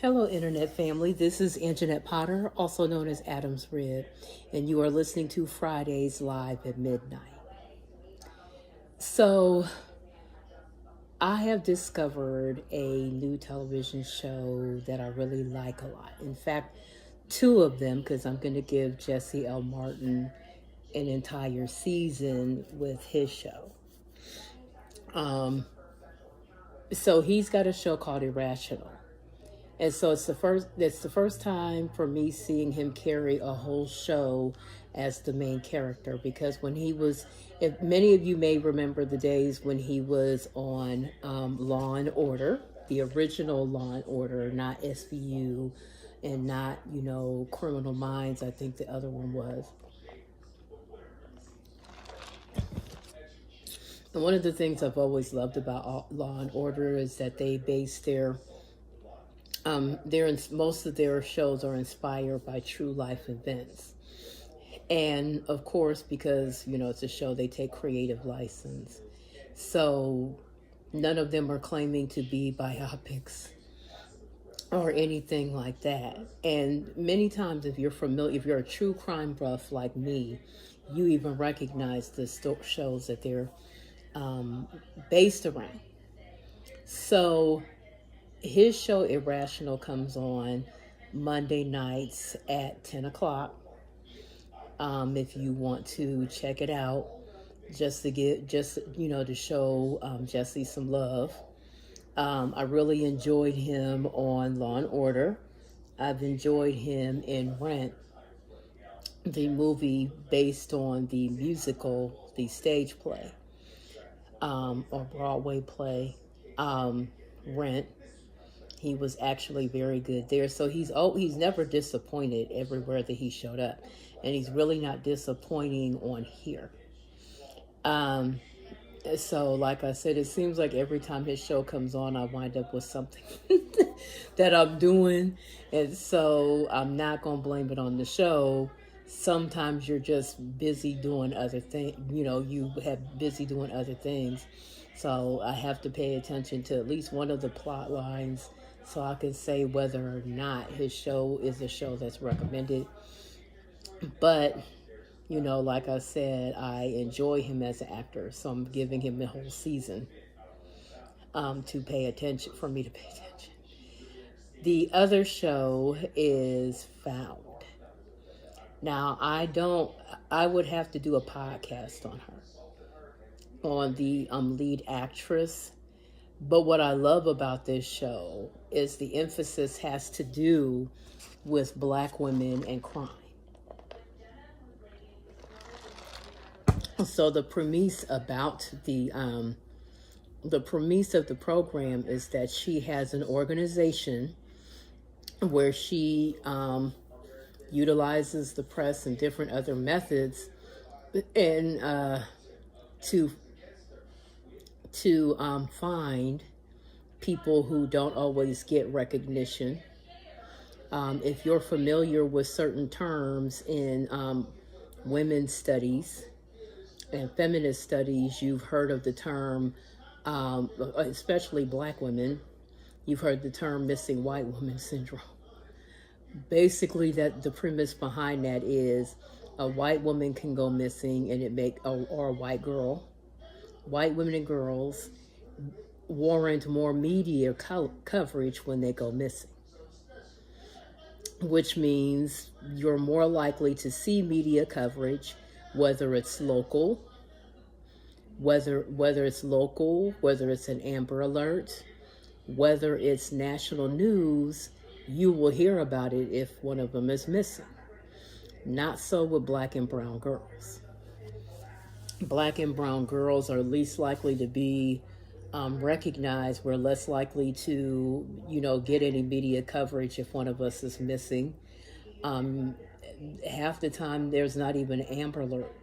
Hello, Internet family. This is Anjanette Potter, also known as Adam's Rib, and you are listening to Fridays Live at midnight. So, I have discovered a new television show that I really like a lot. In fact, two of them, because I'm going to give Jesse L. Martin an entire season with his show. So he's got a show called Irrational. And so it's the first time for me seeing him carry a whole show as the main character, because when he was, if many of you may remember the days when he was on Law and Order, the original Law and Order, not SVU and not, Criminal Minds, I think the other one was. And one of the things I've always loved about Law and Order is that they base most of their shows are inspired by true life events. And of course, because, it's a show, they take creative license. So none of them are claiming to be biopics or anything like that. And many times, if you're a true crime buff like me, you even recognize the shows that they're based around. So his show Irrational comes on Monday nights at 10 o'clock. If you want to check it out, just to show Jesse some love. I really enjoyed him on Law and Order. I've enjoyed him in Rent, the movie based on the musical, the stage play, or Broadway play, Rent. He was actually very good there. So he's never disappointed everywhere that he showed up. And he's really not disappointing on here. So like I said, it seems like every time his show comes on, I wind up with something that I'm doing. And so I'm not going to blame it on the show. Sometimes you're just busy doing other things. You have busy doing other things. So I have to pay attention to at least one of the plot lines so I can say whether or not his show is a show that's recommended. But, like I said, I enjoy him as an actor, so I'm giving him the whole season for me to pay attention. The other show is Found. Now, I would have to do a podcast on her, on the lead actress. But what I love about this show is the emphasis has to do with Black women and crime. So the premise about the premise of the program is that she has an organization where she utilizes the press and different other methods and to find people who don't always get recognition. If you're familiar with certain terms in women's studies and feminist studies, you've heard of the term, especially Black women, you've heard the term missing white woman syndrome. Basically, that the premise behind that is a white woman can go missing and or a white girl. White women and girls warrant more media coverage when they go missing, which means you're more likely to see media coverage, whether it's local, whether it's an Amber Alert, whether it's national news. You will hear about it if one of them is missing. Not so with Black and brown girls. Black and brown girls are least likely to be recognized. We're less likely to, get any media coverage if one of us is missing. Half the time, there's not even an Amber Alert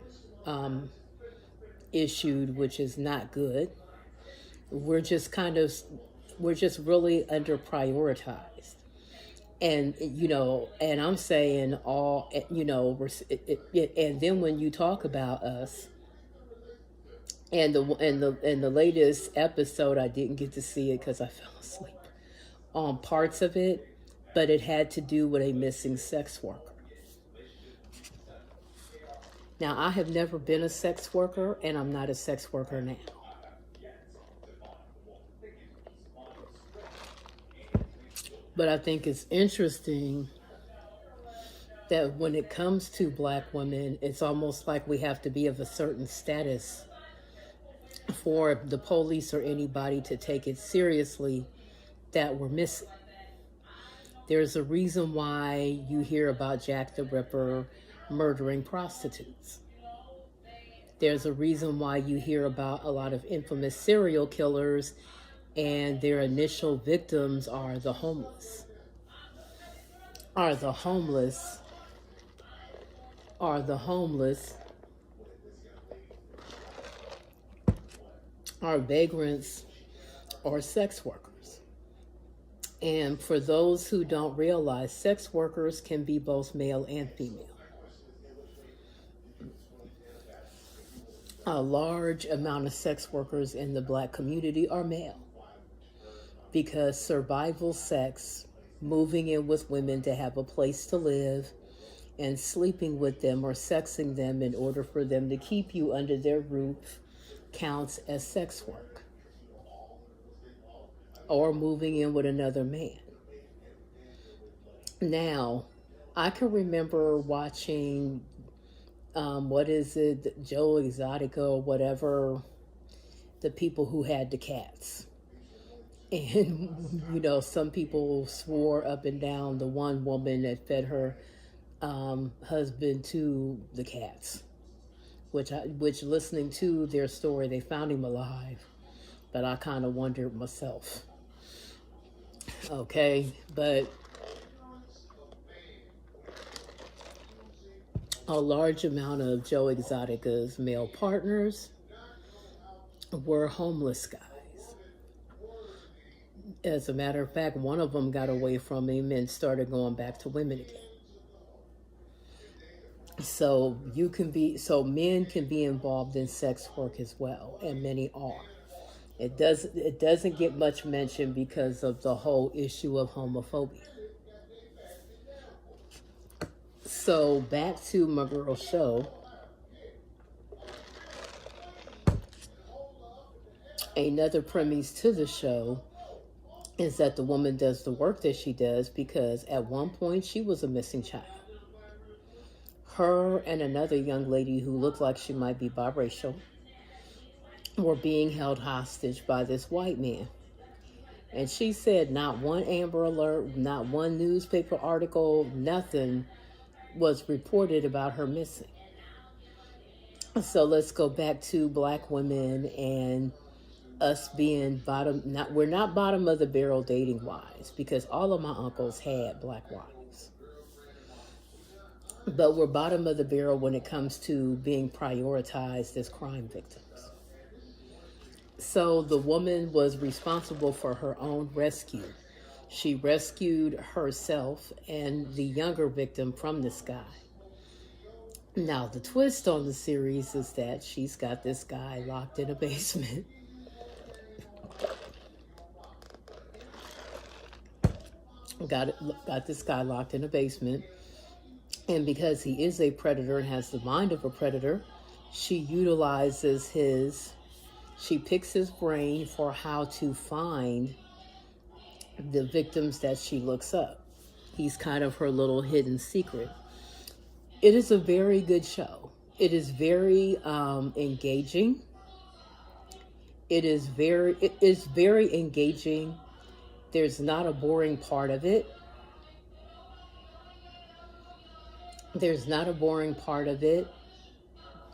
issued, which is not good. We're just really under prioritized. And, and I'm saying and then when you talk about us, and the latest episode, I didn't get to see it because I fell asleep on parts of it, but it had to do with a missing sex worker. Now, I have never been a sex worker, and I'm not a sex worker now. But I think it's interesting that when it comes to Black women, it's almost like we have to be of a certain status for the police or anybody to take it seriously that we're missing. There's a reason why you hear about Jack the Ripper murdering prostitutes. There's a reason why you hear about a lot of infamous serial killers and their initial victims are the homeless. Are vagrants or sex workers. And for those who don't realize, sex workers can be both male and female. A large amount of sex workers in the Black community are male because survival sex, moving in with women to have a place to live, and sleeping with them or sexing them in order for them to keep you under their roof counts as sex work. Or moving in with another man. Now, I can remember watching, Joe Exotica or whatever, the people who had the cats. And, some people swore up and down the one woman that fed her husband to the cats, which listening to their story, they found him alive, but I kind of wondered myself. Okay, but a large amount of Joe Exotica's male partners were homeless guys. As a matter of fact, one of them got away from him and started going back to women again. So men can be involved in sex work as well, and many are. It doesn't get much mention because of the whole issue of homophobia. So back to my girl's show. Another premise to the show is that the woman does the work that she does because at one point she was a missing child. Her and another young lady who looked like she might be biracial were being held hostage by this white man. And she said not one Amber Alert, not one newspaper article, nothing was reported about her missing. So let's go back to Black women and us being we're not bottom of the barrel dating wise, because all of my uncles had Black wives. But we're bottom of the barrel when it comes to being prioritized as crime victims. So the woman was responsible for her own rescue. She rescued herself and the younger victim from this guy. Now, the twist on the series is that she's got this guy locked in a basement. Got this guy locked in a basement. And because he is a predator and has the mind of a predator, she picks his brain for how to find the victims that she looks up. He's kind of her little hidden secret. It is a very good show. It is very engaging. It is very engaging. There's not a boring part of it.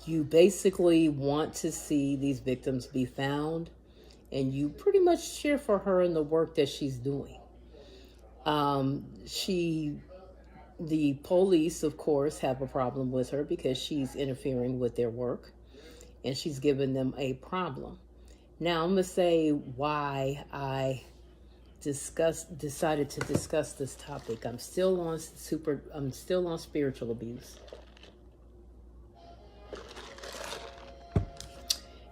You basically want to see these victims be found, and you pretty much cheer for her in the work that she's doing. The police, of course, have a problem with her because she's interfering with their work, and she's giving them a problem. Now, I'm going to say why I decided to discuss this topic. I'm still on spiritual abuse.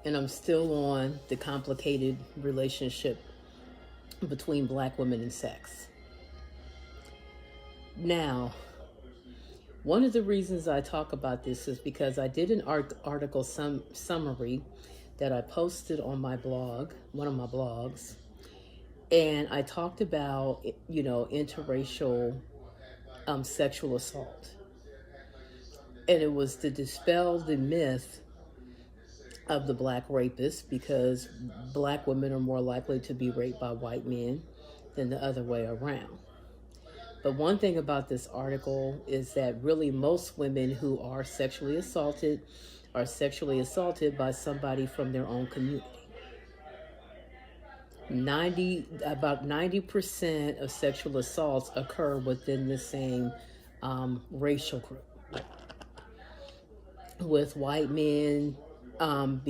And I'm still on the complicated relationship between Black women and sex. Now, one of the reasons I talk about this is because I did an article summary that I posted on my blog, one of my blogs, and I talked about, interracial sexual assault. And it was to dispel the myth of the black rapist, because black women are more likely to be raped by white men than the other way around. But one thing about this article is that really most women who are sexually assaulted by somebody from their own community. About 90% of sexual assaults occur within the same racial group, with white men when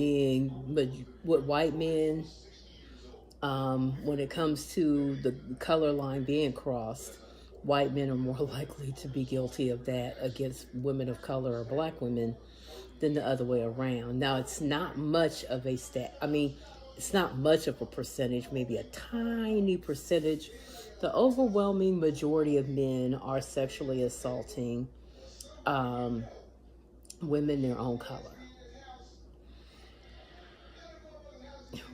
it comes to the color line being crossed, white men are more likely to be guilty of that against women of color or black women than the other way around. Now, it's not much of a it's not much of a percentage, maybe a tiny percentage. The overwhelming majority of men are sexually assaulting women their own color.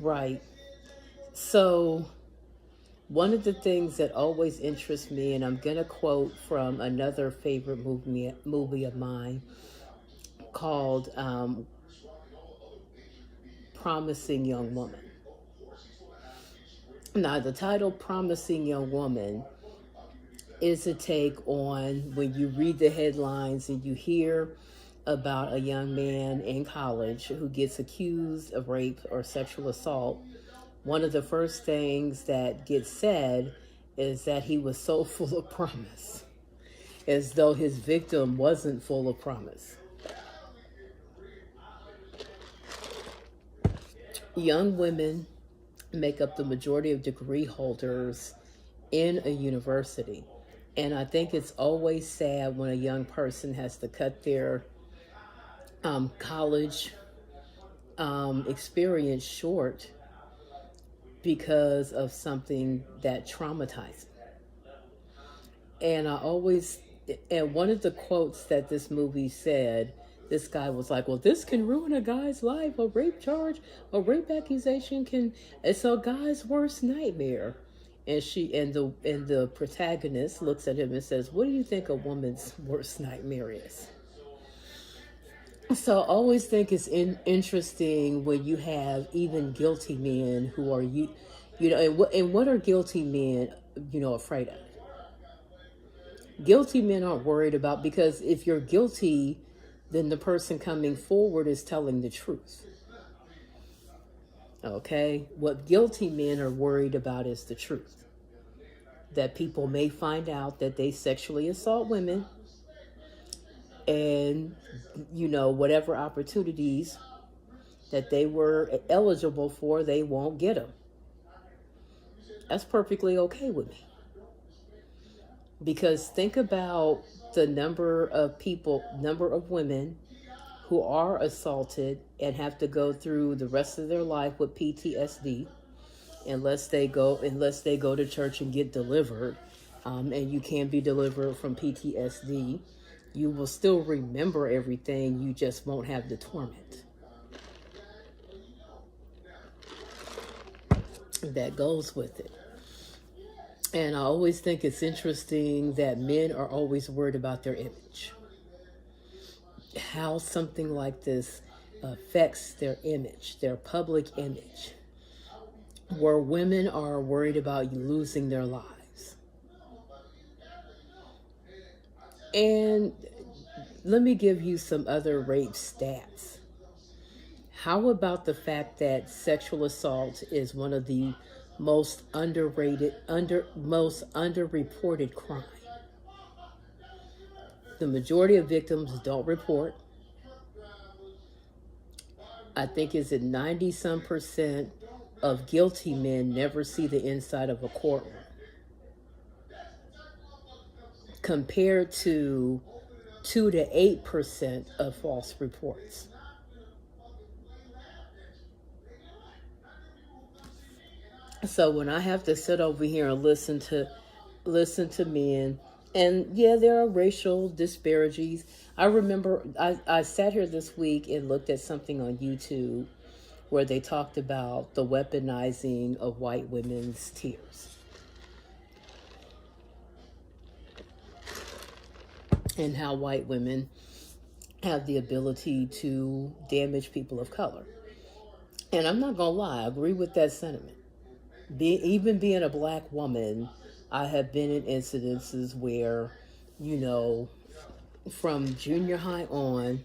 Right. So one of the things that always interests me, and I'm going to quote from another favorite movie of mine called Promising Young Woman. Now, the title Promising Young Woman is a take on when you read the headlines and you hear about a young man in college who gets accused of rape or sexual assault. One of the first things that gets said is that he was so full of promise, as though his victim wasn't full of promise. Young women make up the majority of degree holders in a university. And I think it's always sad when a young person has to cut their college experience short because of something that traumatized them. And one of the quotes that this movie said, this guy was like, well, this can ruin a guy's life. A rape charge, a rape accusation it's a guy's worst nightmare. And the protagonist looks at him and says, what do you think a woman's worst nightmare is? So I always think it's interesting when you have even guilty men who are, and what are guilty men, afraid of? Guilty men aren't worried about, because if you're guilty, then the person coming forward is telling the truth. Okay? What guilty men are worried about is the truth. That people may find out that they sexually assault women, and, whatever opportunities that they were eligible for, they won't get them. That's perfectly okay with me. Because think about the number of women who are assaulted and have to go through the rest of their life with PTSD, unless they go to church and get delivered. And you can be delivered from PTSD. You will still remember everything, you just won't have the torment that goes with it. And I always think it's interesting that men are always worried about their image. How something like this affects their image, their public image, where women are worried about losing their lives. And let me give you some other rape stats. How about the fact that sexual assault is one of the most underreported crime? The majority of victims don't report. I think it's at 90% of guilty men never see the inside of a courtroom, compared to 2 to 8% of false reports. So when I have to sit over here and listen to men And yeah, there are racial disparities. I remember I sat here this week and looked at something on YouTube where they talked about the weaponizing of white women's tears and how white women have the ability to damage people of color. And I'm not going to lie, I agree with that sentiment. Even being a black woman, I have been in incidences where, you know, from junior high on,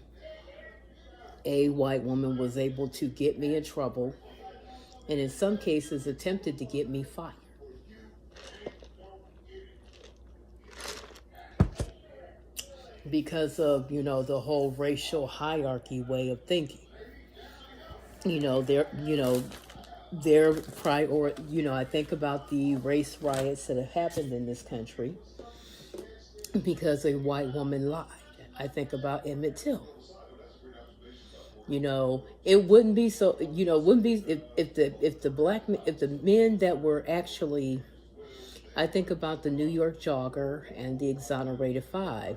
a white woman was able to get me in trouble and in some cases attempted to get me fired. Because of, you know, the whole racial hierarchy way of thinking. You know, their priority, you know, I think about the race riots that have happened in this country because a white woman lied. I think about Emmett Till. You know, it wouldn't be so, you know, wouldn't be if the men that were actually, I think about the New York jogger and the exonerated five,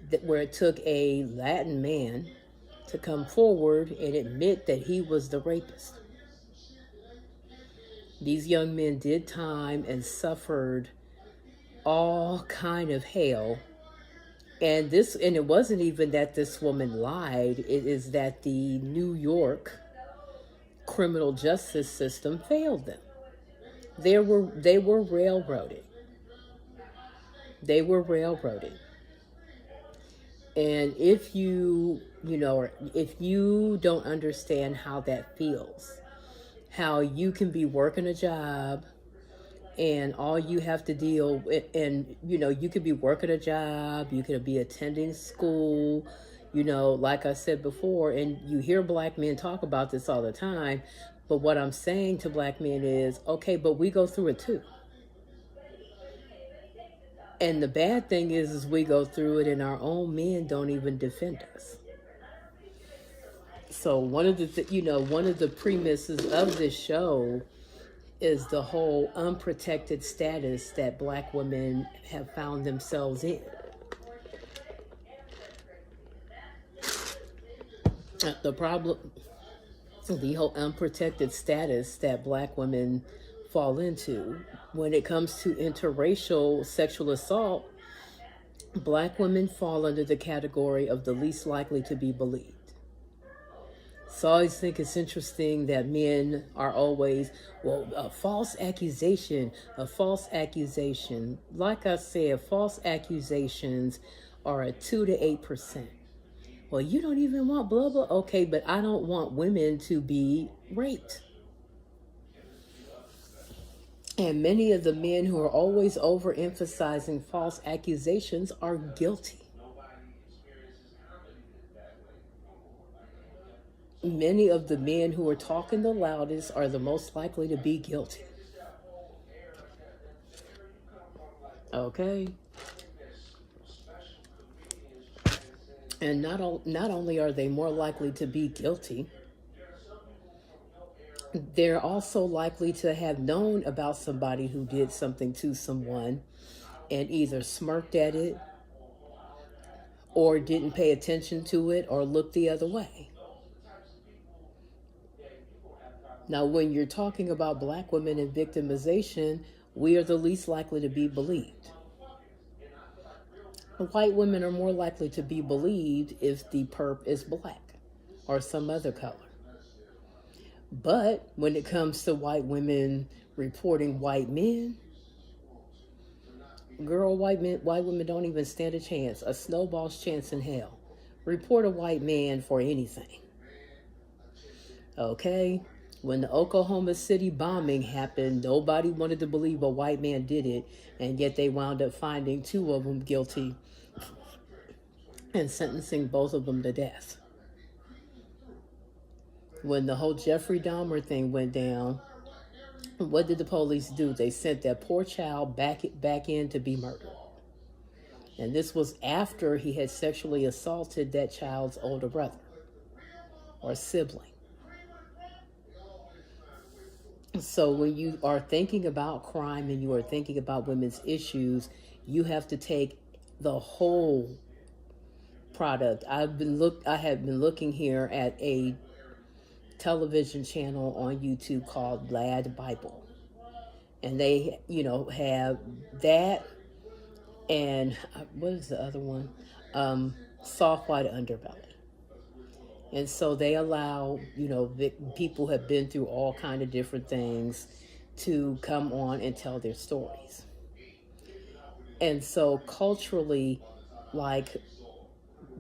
that where it took a Latin man to come forward and admit that he was the rapist. These young men did time and suffered all kind of hell. And it wasn't even that this woman lied. It is that the New York criminal justice system failed them. They were railroaded. They were railroaded. And if you don't understand how that feels, how you can be working a job and all you have to deal with, and you could be working a job, you could be attending school, like I said before, and you hear black men talk about this all the time. But what I'm saying to black men is, okay, but we go through it too. And the bad thing is we go through it and our own men don't even defend us. So one of the premises of this show is the whole unprotected status that black women have found themselves in. The whole unprotected status that black women fall into. When it comes to interracial sexual assault, black women fall under the category of the least likely to be believed. So I always think it's interesting that men are always, a false accusation. Like I said, false accusations are at 2 to 8%. Well, you don't even want blah, blah. Okay, but I don't want women to be raped. And many of the men who are always overemphasizing false accusations are guilty. Many of the men who are talking the loudest are the most likely to be guilty. Okay? And not only are they more likely to be guilty, they're also likely to have known about somebody who did something to someone and either smirked at it or didn't pay attention to it or looked the other way. Now, when you're talking about black women and victimization, we are the least likely to be believed. White women are more likely to be believed if the perp is black or some other color. But when it comes to white women reporting white men, girl, white women don't even stand a chance, a snowball's chance in hell. Report a white man for anything. Okay? When the Oklahoma City bombing happened, nobody wanted to believe a white man did it, and yet they wound up finding 2 of them guilty and sentencing both of them to death. When the whole Jeffrey Dahmer thing went down, what did the police do? They sent that poor child back in to be murdered. And this was after he had sexually assaulted that child's older brother or sibling. So when you are thinking about crime and you are thinking about women's issues, you have to take the whole product. I have been looking here at a television channel on YouTube called Lad Bible. And they, have that and what is the other one? Soft White Underbelly. And so they allow, people have been through all kind of different things to come on and tell their stories. And so culturally, like,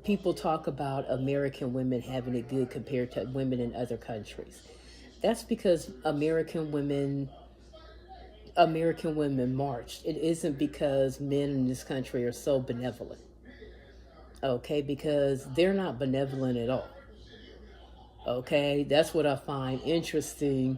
people talk about American women having it good compared to women in other countries. That's because American women marched. It isn't because men in this country are so benevolent. Okay, because they're not benevolent at all. Okay, that's what I find interesting,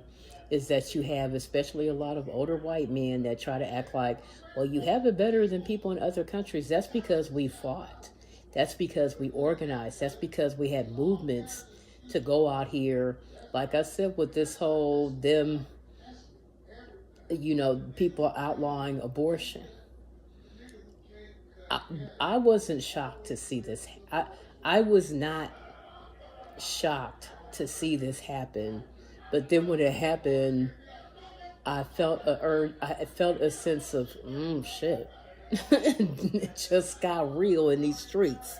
is that you have especially a lot of older white men that try to act like, well, you have it better than people in other countries. That's because we fought. That's because we organized. That's because we had movements to go out here. Like I said, with this whole people outlawing abortion. I wasn't shocked to see this. I was not shocked to see this happen, but then when it happened, I felt a sense of shit. It just got real in these streets.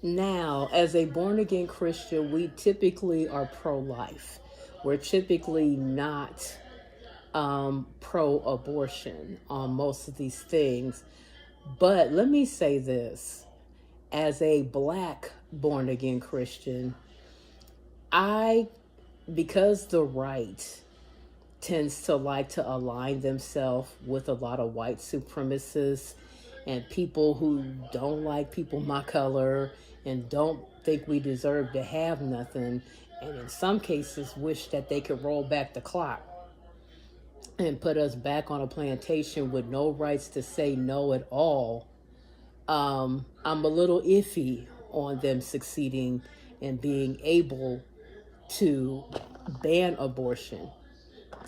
Now, as a born again Christian, we typically are pro-life. We're typically not pro-abortion on most of these things. But let me say this, as a Black born again Christian, because the right tends to like to align themselves with a lot of white supremacists and people who don't like people my color and don't think we deserve to have nothing, and in some cases wish that they could roll back the clock and put us back on a plantation with no rights to say no at all. I'm a little iffy on them succeeding and being able to ban abortion.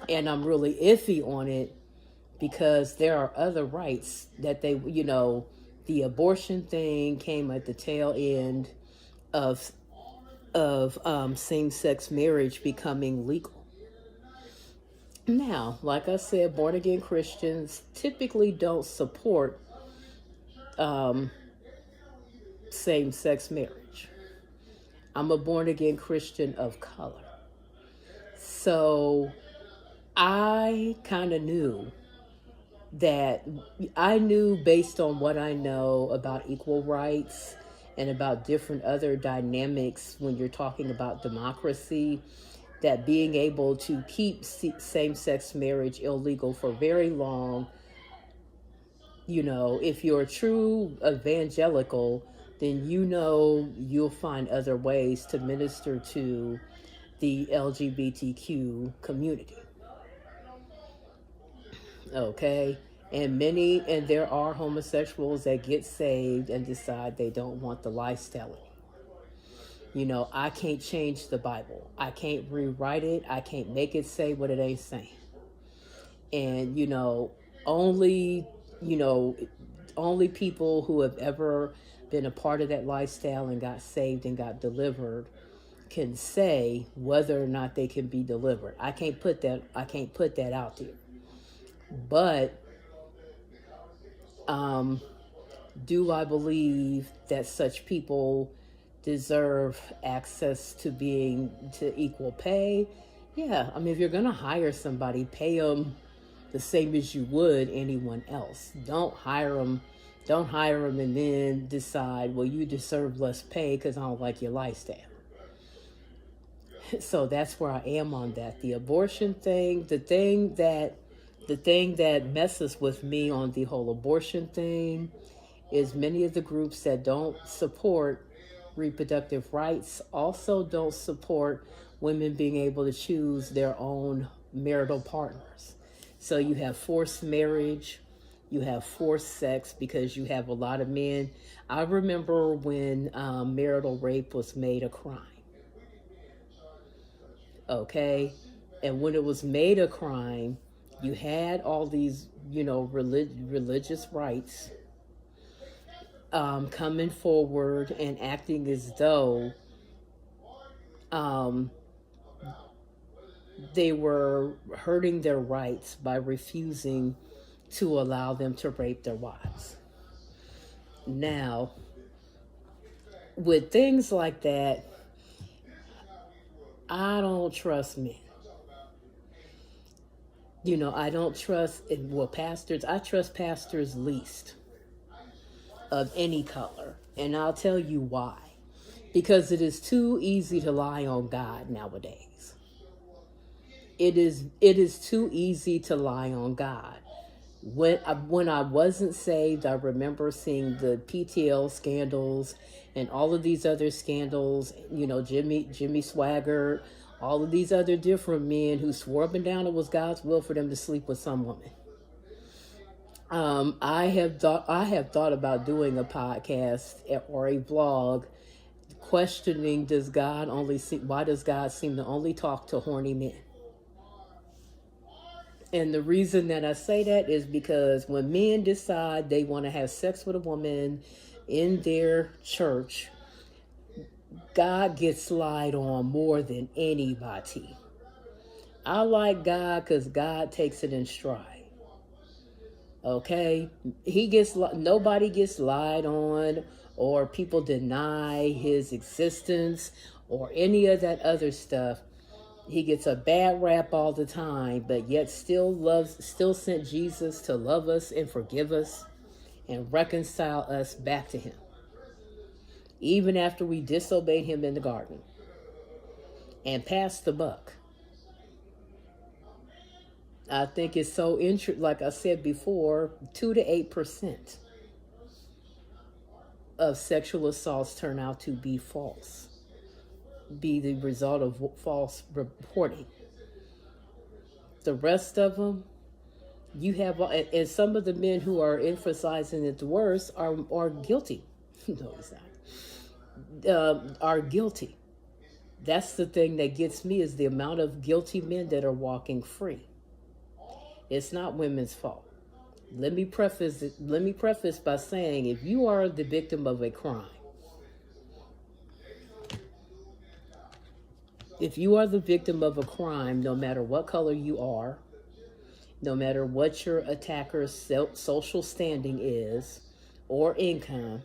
And I'm really iffy on it because there are other rights that they, the abortion thing came at the tail end of same-sex marriage becoming legal. Now, like I said, born-again Christians typically don't support same-sex marriage. I'm a born-again Christian of color. So I kind of knew based on what I know about equal rights and about different other dynamics when you're talking about democracy, that being able to keep same-sex marriage illegal for very long, if you're a true evangelical, then you'll find other ways to minister to the LGBTQ community. Okay? And there are homosexuals that get saved and decide they don't want the lifestyle anymore. I can't change the Bible. I can't rewrite it. I can't make it say what it ain't saying. And, only people who have ever been a part of that lifestyle and got saved and got delivered can say whether or not they can be delivered. I can't put that out there. But do I believe that such people deserve access to equal pay? Yeah, if you're gonna hire somebody, pay them the same as you would anyone else. Don't hire them and then decide, well, you deserve less pay because I don't like your lifestyle. So that's where I am on that. The abortion thing, the thing that messes with me on the whole abortion thing is many of the groups that don't support reproductive rights also don't support women being able to choose their own marital partners. So you have forced marriage, you have forced sex, because you have a lot of men. I remember when marital rape was made a crime. Okay? And when it was made a crime, you had all these, religious rights coming forward and acting as though um, they were hurting their rights by refusing to allow them to rape their wives. Now, with things like that, I don't trust men. I don't trust, pastors, I trust pastors least of any color. And I'll tell you why. Because it is too easy to lie on God nowadays. It is too easy to lie on God. When I wasn't saved, I remember seeing the PTL scandals and all of these other scandals, Jimmy Swaggart, all of these other different men who swore up and down it was God's will for them to sleep with some woman. I have thought about doing a podcast or a vlog questioning, why does God seem to only talk to horny men? And the reason that I say that is because when men decide they want to have sex with a woman in their church, God gets lied on more than anybody. I like God because God takes it in stride. Okay? Nobody gets lied on, or people deny his existence, or any of that other stuff. He gets a bad rap all the time, but yet still sent Jesus to love us and forgive us and reconcile us back to him. Even after we disobeyed him in the garden and passed the buck. I think it's so interesting, like I said before, 2 to 8% of sexual assaults turn out to be false, be the result of false reporting. The rest of them, you have, and some of the men who are emphasizing it the worst are guilty. No, he's not. Are guilty. That's the thing that gets me, is the amount of guilty men that are walking free. It's not women's fault. Let me preface by saying, if you are the victim of a crime, no matter what color you are, no matter what your attacker's social standing is or income,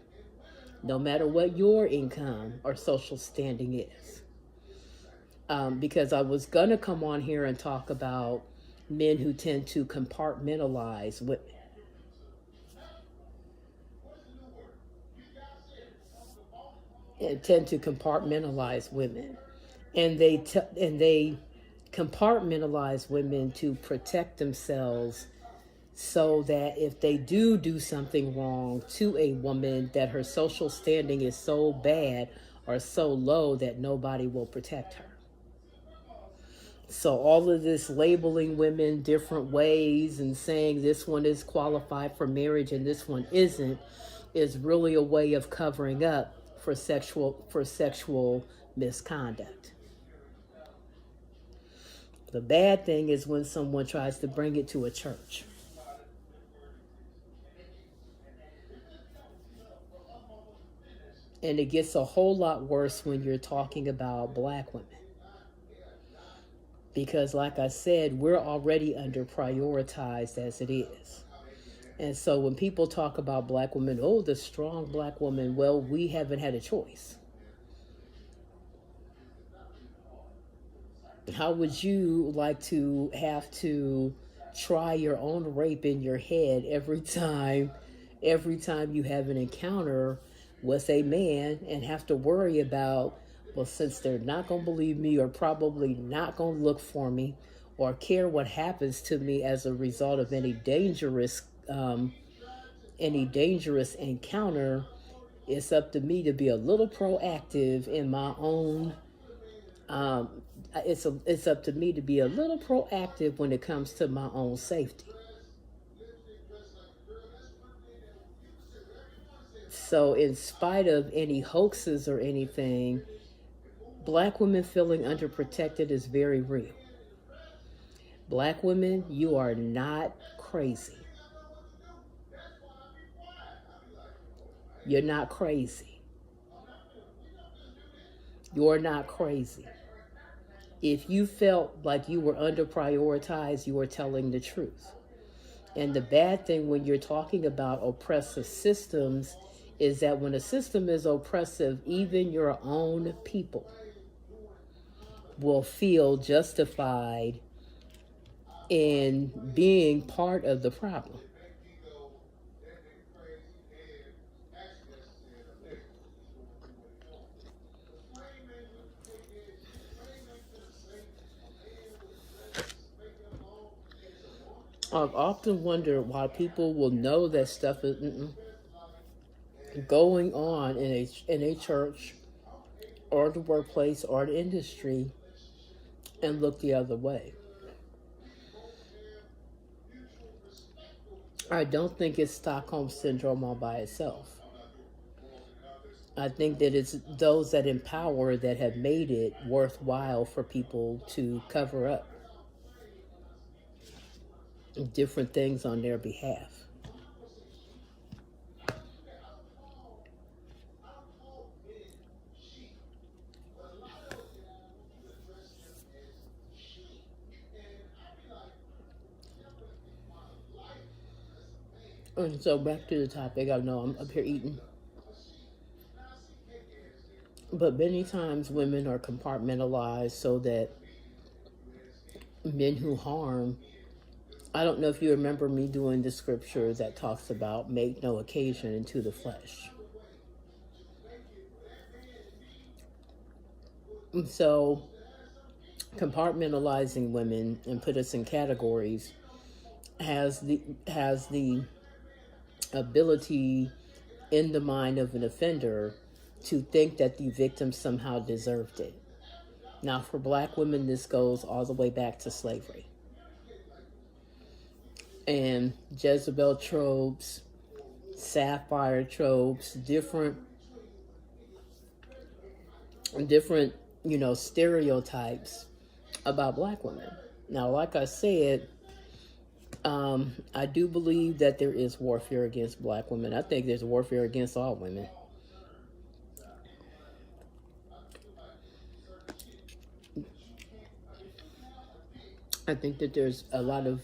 no matter what your income or social standing is. Because I was going to come on here and talk about men who tend to compartmentalize women. And they compartmentalize women to protect themselves, so that if they do something wrong to a woman, that her social standing is so bad or so low that nobody will protect her. So all of this labeling women different ways and saying this one is qualified for marriage and this one isn't, is really a way of covering up for sexual misconduct. The bad thing is when someone tries to bring it to a church. And it gets a whole lot worse when you're talking about black women. Because like I said, we're already under prioritized as it is. And so when people talk about black women, oh, the strong black woman, well, we haven't had a choice. How would you like to have to try your own rape in your head every time you have an encounter with a man, and have to worry about, well, since they're not going to believe me or probably not going to look for me or care what happens to me as a result of any dangerous encounter, it's up to me to be a little proactive in my own it's up to me to be a little proactive when it comes to my own safety. So in spite of any hoaxes or anything, black women feeling underprotected is very real. Black women, you are not crazy. You're not crazy. You're not crazy. If you felt like you were under prioritized, you were telling the truth. And the bad thing when you're talking about oppressive systems is that when a system is oppressive, even your own people will feel justified in being part of the problem. I've often wondered why people will know that stuff is going on in a church or the workplace or the industry and look the other way. I don't think it's Stockholm Syndrome all by itself. I think that it's those that empower that have made it worthwhile for people to cover up different things on their behalf. And so back to the topic, I know I'm up here eating. But many times women are compartmentalized so that men who harm, I don't know if you remember me doing the scripture that talks about make no occasion into the flesh. And so compartmentalizing women and put us in categories has the ability in the mind of an offender to think that the victim somehow deserved it. Now, for Black women, this goes all the way back to slavery. And Jezebel tropes, sapphire tropes, different, stereotypes about Black women. Now, like I said, I do believe that there is warfare against Black women. I think there's warfare against all women. I think that there's a lot of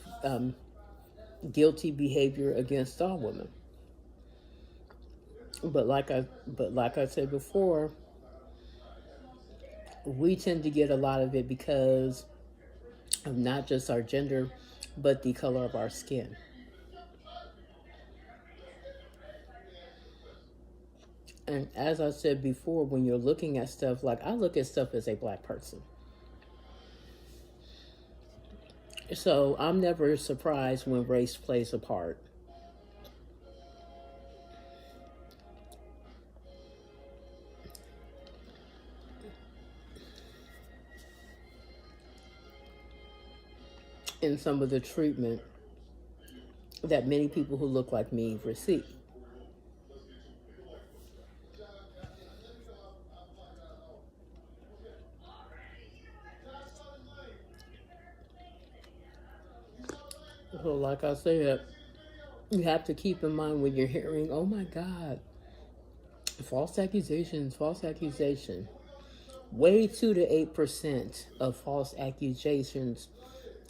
guilty behavior against all women. But like I said before, we tend to get a lot of it because of not just our gender, but the color of our skin. And as I said before, when you're looking at stuff, like I look at stuff as a Black person. So I'm never surprised when race plays a part. In some of the treatment that many people who look like me receive. So like I said, you have to keep in mind when you're hearing, oh my God, false accusations. Way 2 to 8% of false accusations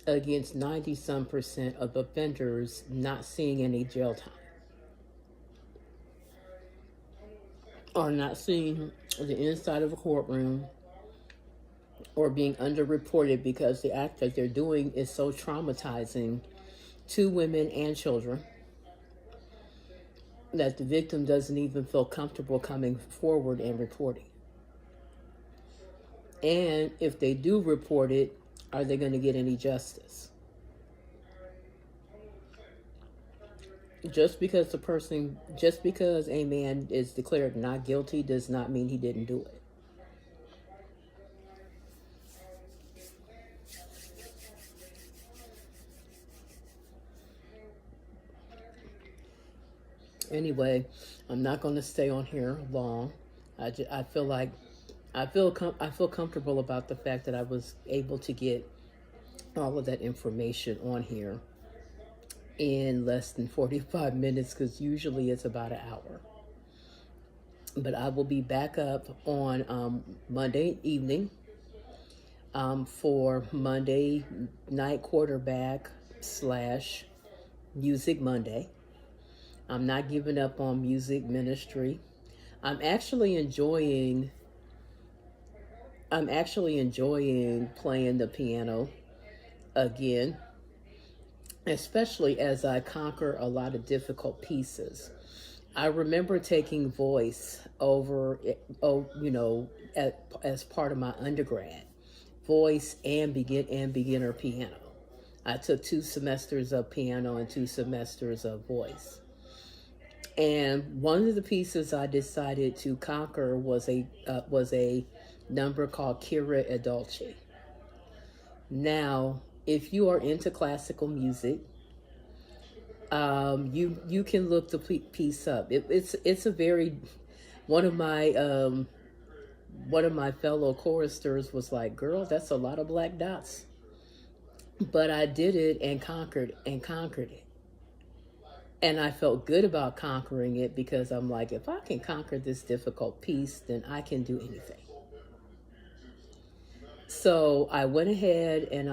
against 90-some% of offenders not seeing any jail time. Or not seeing the inside of a courtroom, or being underreported because the act that they're doing is so traumatizing to women and children that the victim doesn't even feel comfortable coming forward and reporting. And if they do report it, are they going to get any justice? Just because a man is declared not guilty does not mean he didn't do it. Anyway, I'm not going to stay on here long. I feel comfortable about the fact that I was able to get all of that information on here in less than 45 minutes, because usually it's about an hour. But I will be back up on Monday evening for Monday night quarterback / Music Monday. I'm not giving up on music ministry. I'm actually enjoying playing the piano again, especially as I conquer a lot of difficult pieces. I remember taking voice as part of my undergrad, voice and beginner piano. I took 2 semesters of piano and 2 semesters of voice. And one of the pieces I decided to conquer was a number called Kyrie e Dolce. Now, if you are into classical music, you can look the piece up. It's a very one of my fellow choristers was like, "Girl, that's a lot of black dots." But I did it and conquered it. And I felt good about conquering it, because I'm like, if I can conquer this difficult piece, then I can do anything. So I went ahead and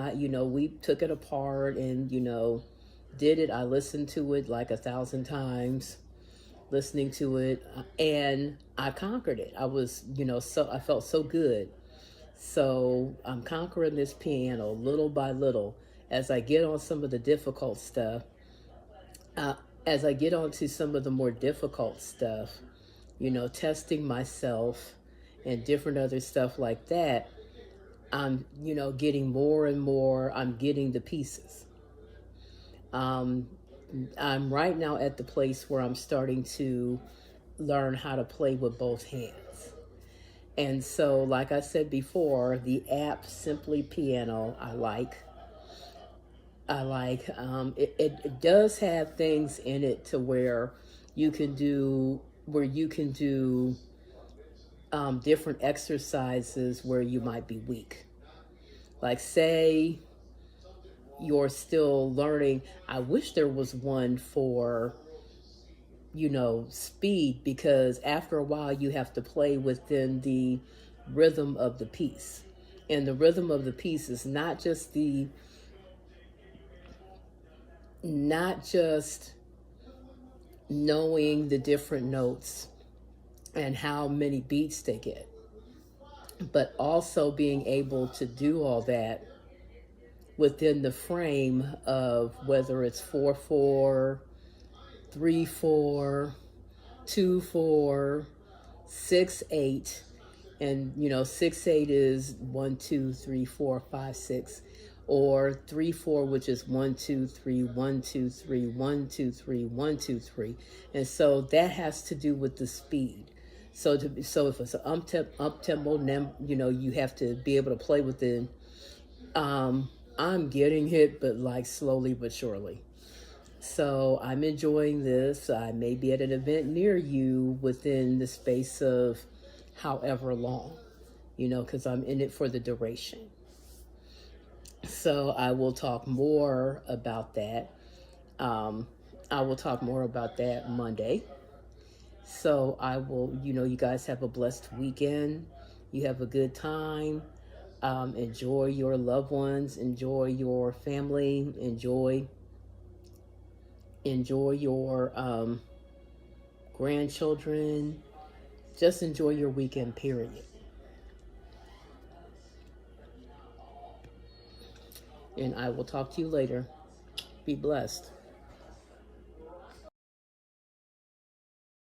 we took it apart and, did it. I listened to it like 1,000 times, listening to it, and I conquered it. I was, I felt so good. So I'm conquering this piano little by little as I get on some of the difficult stuff. As I get onto some of the more difficult stuff, testing myself and different other stuff like that, I'm, getting more and more, I'm getting the pieces. I'm right now at the place where I'm starting to learn how to play with both hands. And so, like I said before, the app Simply Piano, I like. It does have things in it to where you can do different exercises where you might be weak. Like, say you're still learning. I wish there was one for, speed, because after a while you have to play within the rhythm of the piece. And the rhythm of the piece is not just knowing the different notes and how many beats they get, but also being able to do all that within the frame of whether it's 4/4, 3/4, 2/4, 6/8, and 6/8 is 1, 2, 3, 4, 5, 6, or 3/4, which is 1, 2, 3, 1, 2, 3, 1, 2, 3, 1, 2, 3, and so that has to do with the speed. So if it's an up-tempo, you have to be able to play within. I'm getting hit, but like slowly but surely. So I'm enjoying this. I may be at an event near you within the space of however long, because I'm in it for the duration. So I will talk more about that. Monday. So I will, you guys have a blessed weekend. You have a good time. Enjoy your loved ones. Enjoy your family. Enjoy your grandchildren. Just enjoy your weekend, period. And I will talk to you later. Be blessed.